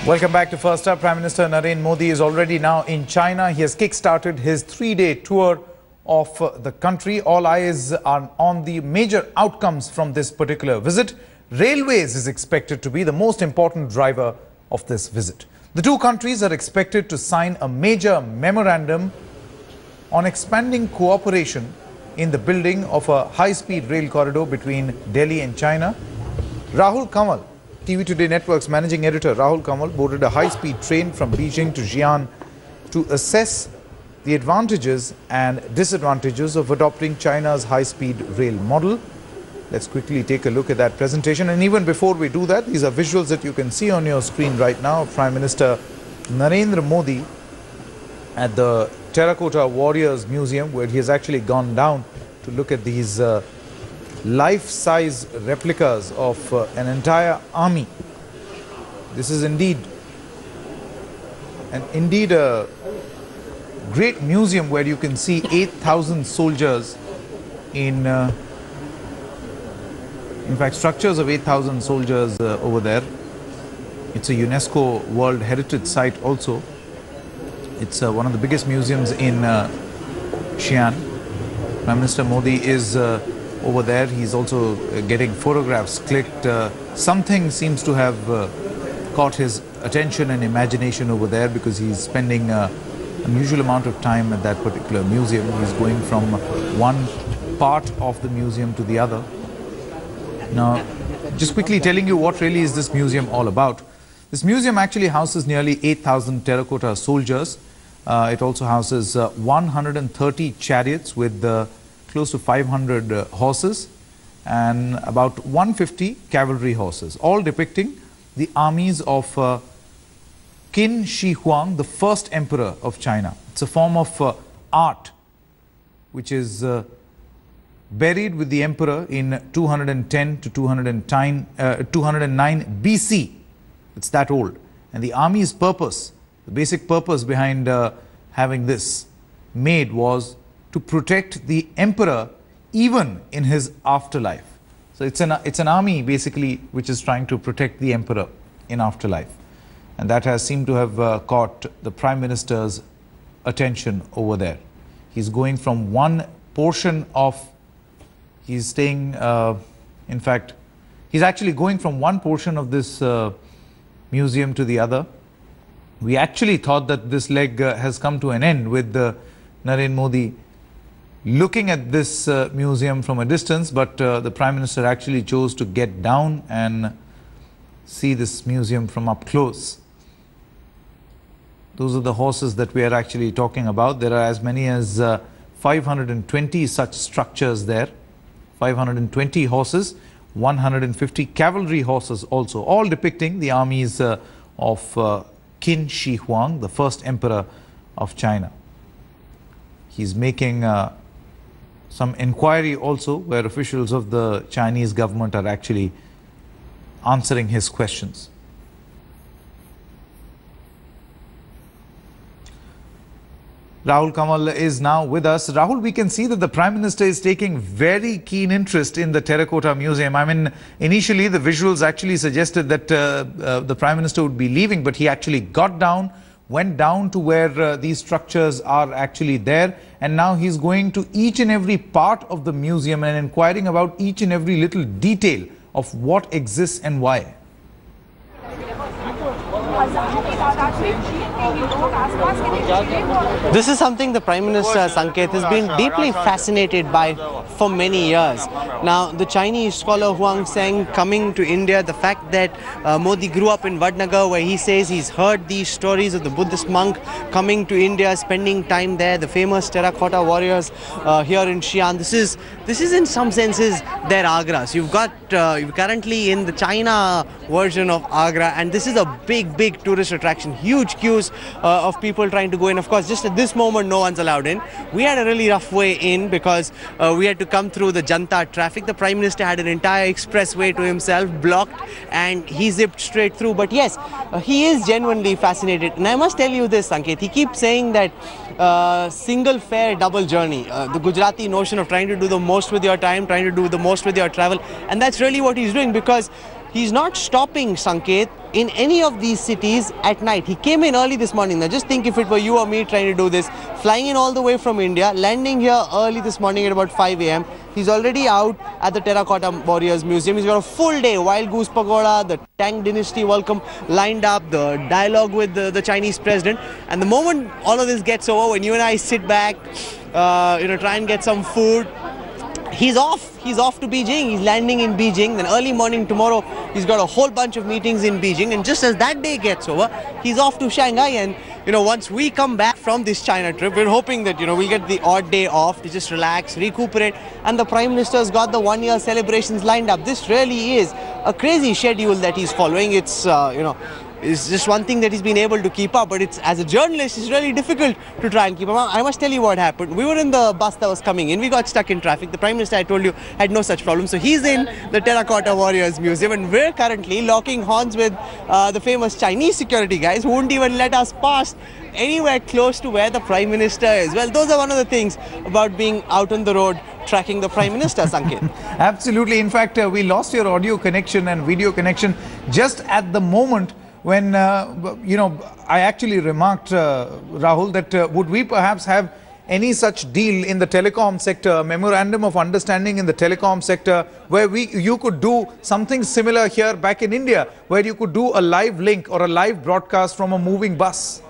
Welcome back to First Up. Prime Minister Narendra Modi is already now in China. He has kick-started his three-day tour of the country. All eyes are on the major outcomes from this particular visit. Railways is expected to be the most important driver of this visit. The two countries are expected to sign a major memorandum on expanding cooperation in the building of a high-speed rail corridor between Delhi and China. Rahul Kamal, TV Today Network's managing editor Rahul Kamal, boarded a high-speed train from Beijing to Xian to assess the advantages and disadvantages of adopting China's high-speed rail model. Let's quickly take a look at that presentation. And even before we do that, these are visuals that you can see on your screen right now. Prime Minister Narendra Modi at the Terracotta Warriors Museum, where he has actually gone down to look at these life-size replicas of an entire army. This is indeed a great museum where you can see 8,000 soldiers in fact, structures of 8,000 soldiers over there. It's a UNESCO World Heritage Site also. It's one of the biggest museums in Xian. Prime Minister Modi is over there. He's also getting photographs clicked. Something seems to have caught his attention and imagination over there, because he's spending an unusual amount of time at that particular museum. He's going from one part of the museum to the other. Now, just quickly telling you what really is this museum all about. This museum actually houses nearly 8,000 terracotta soldiers. It also houses 130 chariots with close to 500 horses and about 150 cavalry horses, all depicting the armies of Qin Shi Huang, the first emperor of China. It's a form of art which is buried with the emperor in 210 to 209 BC. It's that old. And the army's purpose, the basic purpose behind having this made, was to protect the emperor even in his afterlife. So it's an army basically which is trying to protect the emperor in afterlife. And that has seemed to have caught the Prime Minister's attention over there. He's going from one portion of, he's staying, in fact, he's actually going from one portion of this museum to the other. We actually thought that this leg has come to an end with Narendra Modi looking at this museum from a distance, but the Prime Minister actually chose to get down and see this museum from up close. Those are the horses that we are actually talking about. There are as many as 520 such structures there. 520 horses, 150 cavalry horses also, all depicting the armies of Qin Shi Huang, the first emperor of China. He's making some inquiry also, where officials of the Chinese government are actually answering his questions. Rahul Kamal is now with us. Rahul, we can see that the Prime Minister is taking very keen interest in the Terracotta Museum. I mean, initially the visuals actually suggested that the Prime Minister would be leaving, but he actually got down, went down to where these structures are actually there, and now he's going to each and every part of the museum and inquiring about each and every little detail of what exists and why. This is something the Prime Minister, Sanket, has been deeply fascinated by for many years. Now, the Chinese scholar Huang Seng coming to India, the fact that Modi grew up in Vadnagar, where he says he's heard these stories of the Buddhist monk coming to India, spending time there, the famous terracotta warriors here in Xian. This is in some senses their Agra. So you're currently in the China version of Agra, and this is a big tourist attraction. Huge queues of people trying to go in. Of course, just at this moment, no one's allowed in. We had a really rough way in because we had to come through the Janta traffic. The Prime Minister had an entire expressway to himself blocked, and he zipped straight through. But yes, he is genuinely fascinated. And I must tell you this, Sanket, he keeps saying that single fare, double journey. The Gujarati notion of trying to do the most with your time, trying to do the most with your travel. And that's really what he's doing, because he's not stopping, Sanket, in any of these cities at night. He came in early this morning. Now just think if it were you or me trying to do this, flying in all the way from India, landing here early this morning at about 5 a.m. He's already out at the Terracotta Warriors Museum. He's got a full day, Wild Goose Pagoda, the Tang Dynasty welcome lined up, the dialogue with the Chinese president. And the moment all of this gets over, when you and I sit back, try and get some food, he's off. He's off to Beijing. He's landing in Beijing. Then early morning tomorrow, he's got a whole bunch of meetings in Beijing. And just as that day gets over, he's off to Shanghai. And, once we come back from this China trip, we're hoping that, we'll get the odd day off to just relax, recuperate. And the Prime Minister's got the one-year celebrations lined up. This really is a crazy schedule that he's following. It's just one thing that he's been able to keep up, but as a journalist, it's really difficult to try and keep up. I must tell you what happened. We were in the bus that was coming in. We got stuck in traffic. The Prime Minister, I told you, had no such problem. So he's in the Terracotta Warriors Museum, and we're currently locking horns with the famous Chinese security guys who wouldn't even let us pass anywhere close to where the Prime Minister is. Well, those are one of the things about being out on the road tracking the Prime Minister, Sanket. Absolutely. In fact, we lost your audio connection and video connection just at the moment when, I actually remarked, Rahul, that would we perhaps have any such deal in the telecom sector, memorandum of understanding in the telecom sector, where you could do something similar here back in India, where you could do a live link or a live broadcast from a moving bus?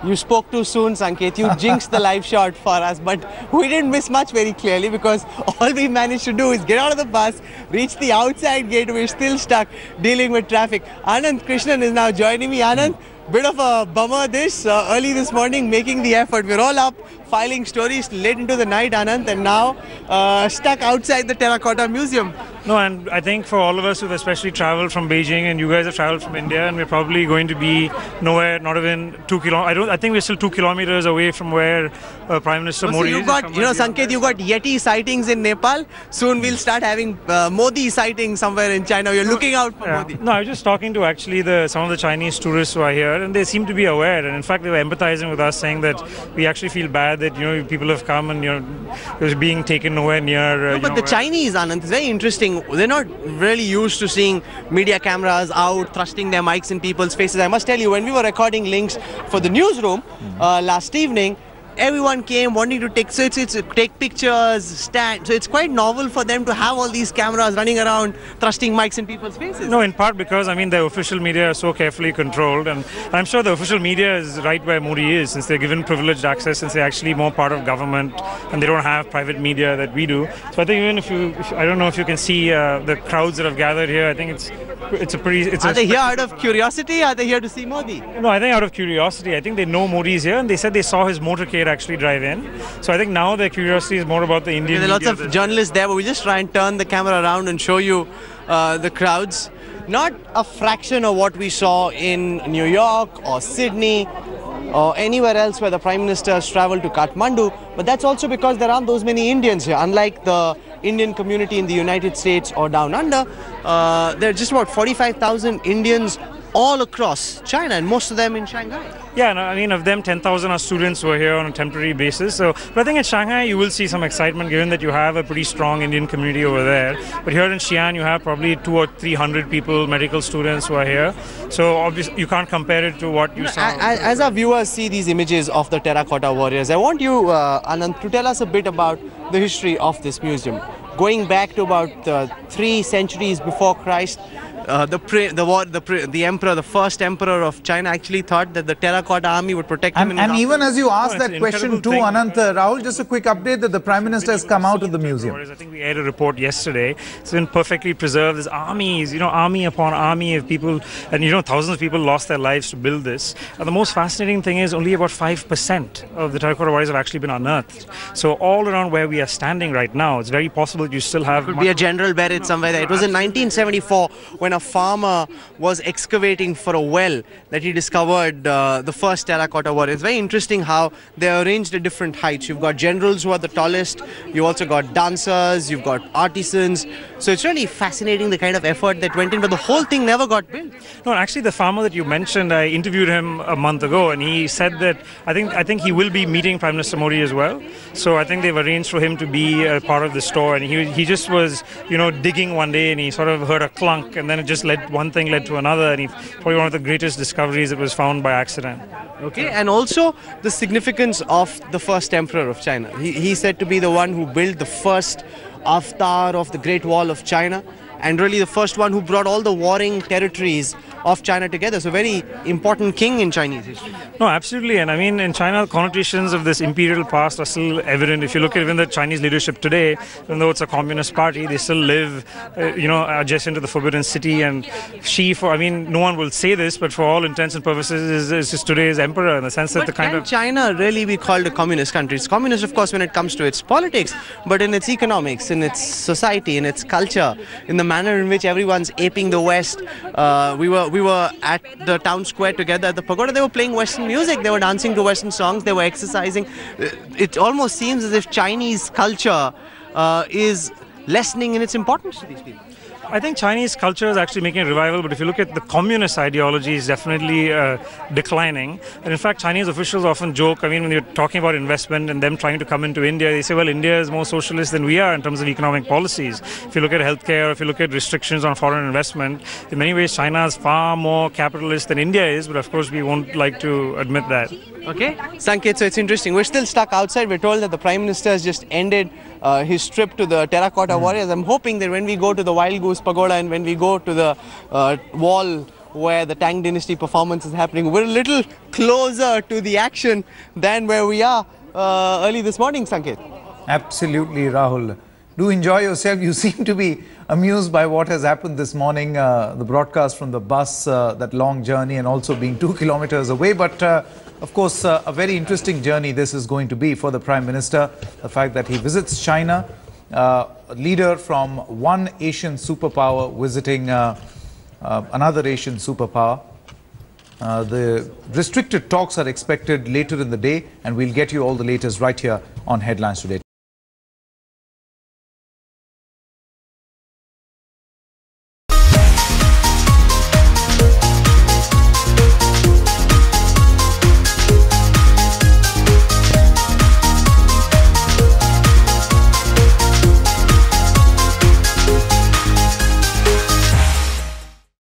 You spoke too soon, Sanket. You jinxed the live shot for us, but we didn't miss much very clearly, because all we managed to do is get out of the bus, reach the outside gate. We're still stuck dealing with traffic. Anand Krishnan is now joining me. Anand, bit of a bummer this early this morning, making the effort. We're all up, filing stories late into the night, Anand, and now stuck outside the Terracotta Museum. No, and I think for all of us who've especially traveled from Beijing, and you guys have traveled from India, and we're probably going to be nowhere, not even 2 kilometers. I think we're still 2 kilometers away from where Prime Minister Modi is. You got, Sanket, you got Yeti sightings in Nepal. Soon we'll start having Modi sightings somewhere in China. We're looking out for Modi. No, I was just talking to actually some of the Chinese tourists who are here, and they seem to be aware. And in fact, they were empathizing with us, saying that we actually feel bad that people have come and it being taken nowhere near. But the Chinese, Anand, is very interesting. They're not really used to seeing media cameras out, thrusting their mics in people's faces. I must tell you, when we were recording links for the newsroom last evening, everyone came wanting to take pictures, stand. So it's quite novel for them to have all these cameras running around, thrusting mics in people's faces. No, in part because, the official media is so carefully controlled, and I'm sure the official media is right where Modi is, since they're given privileged access, since they're actually more part of government, and they don't have private media that we do. So I think even I don't know if you can see the crowds that have gathered here, I think it's a pretty... Are they here out of curiosity? Are they here to see Modi? No, I think out of curiosity. I think they know Modi's here, and they said they saw his motorcade actually drive in. So I think now their curiosity is more about the Indian media. There are lots of journalists there, but we just try and turn the camera around and show you the crowds. Not a fraction of what we saw in New York or Sydney or anywhere else where the Prime Minister has travelled to Kathmandu, but that's also because there aren't those many Indians here. Unlike the Indian community in the United States or down under, there are just about 45,000 Indians all across China, and most of them in Shanghai. Yeah, no, of them, 10,000 are students who are here on a temporary basis. So, but I think in Shanghai, you will see some excitement, given that you have a pretty strong Indian community over there. But here in Xian, you have probably 200 or 300 people, medical students who are here. So obviously, you can't compare it to what you saw. As our viewers see these images of the Terracotta Warriors, I want you, Anand, to tell us a bit about the history of this museum. Going back to about 3 centuries before Christ, the emperor, the first emperor of China, actually thought that the terracotta army would protect him. And even as you asked that question too, Anant, Rahul, just a quick update that the Prime Minister has come out of the museum. I think we aired a report yesterday. It's been perfectly preserved. There's armies, army upon army of people, and thousands of people lost their lives to build this. And the most fascinating thing is only about 5% of the terracotta warriors have actually been unearthed. So all around where we are standing right now, it's very possible that you still have... Could be a general buried somewhere there. It was in 1974 when when a farmer was excavating for a well that he discovered the first terracotta warrior. It's very interesting how they're arranged at different heights. You've got generals who are the tallest, you also got dancers, you've got artisans. So it's really fascinating the kind of effort that went in, but the whole thing never got built. No, actually the farmer that you mentioned, I interviewed him a month ago, and he said that I think he will be meeting Prime Minister Modi as well. So I think they've arranged for him to be a part of the store, and he just was, you know, digging one day and he sort of heard a clunk, and then it just one thing led to another, and he probably one of the greatest discoveries that was found by accident. Okay, and also the significance of the first emperor of China. He said to be the one who built the first avatar of the Great Wall of China, and really the first one who brought all the warring territories of China together. So very important king in Chinese history. No, absolutely. And I mean, in China, the connotations of this imperial past are still evident. If you look at even the Chinese leadership today, even though it's a communist party, they still live, adjacent to the Forbidden City. And no one will say this, but for all intents and purposes, is today's emperor, in the sense that Can China really be called a communist country? It's communist, of course, when it comes to its politics, but in its economics, in its society, in its culture, in the manner in which everyone's aping the West. We were at the town square together at the pagoda. They were playing Western music. They were dancing to Western songs. They were exercising. It almost seems as if Chinese culture is lessening in its importance to these people. I think Chinese culture is actually making a revival, but if you look at the communist ideology, is definitely declining. And in fact, Chinese officials often joke, I mean, when you're talking about investment and them trying to come into India, they say, well, India is more socialist than we are in terms of economic policies. If you look at healthcare, if you look at restrictions on foreign investment, in many ways, China is far more capitalist than India is, but of course, we won't like to admit that. Okay, Sanket, so it's interesting. We're still stuck outside. We're told that the Prime Minister has just ended his trip to the terracotta warriors. I'm hoping that when we go to the Wild Goose Pagoda and when we go to the wall where the Tang Dynasty performance is happening, we're a little closer to the action than where we are early this morning, Sanket. Absolutely, Rahul. Do enjoy yourself. You seem to be amused by what has happened this morning, the broadcast from the bus, that long journey, and also being 2 kilometers away. But of course, a very interesting journey this is going to be for the Prime Minister. The fact that he visits China, a leader from one Asian superpower visiting another Asian superpower. The restricted talks are expected later in the day, and we'll get you all the latest right here on Headlines Today.